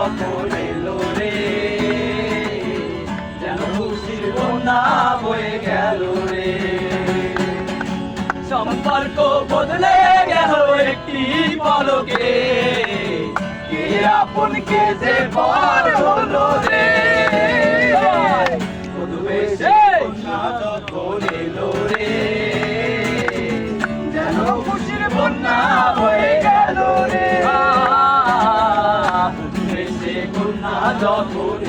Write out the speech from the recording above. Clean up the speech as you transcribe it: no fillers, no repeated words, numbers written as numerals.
যখন এলো রে, যেন খুশির বন্যা বয়ে গেল রে। সম্পর্ক বদলে গেল একটি পলকে, কে আপন কে যে পর হলো রে। বধুবেশে কন্যা যখন এলো রে, যেন খুশির বন্যা বয়ে গেল রে। বধুবেশে কন্যা যখন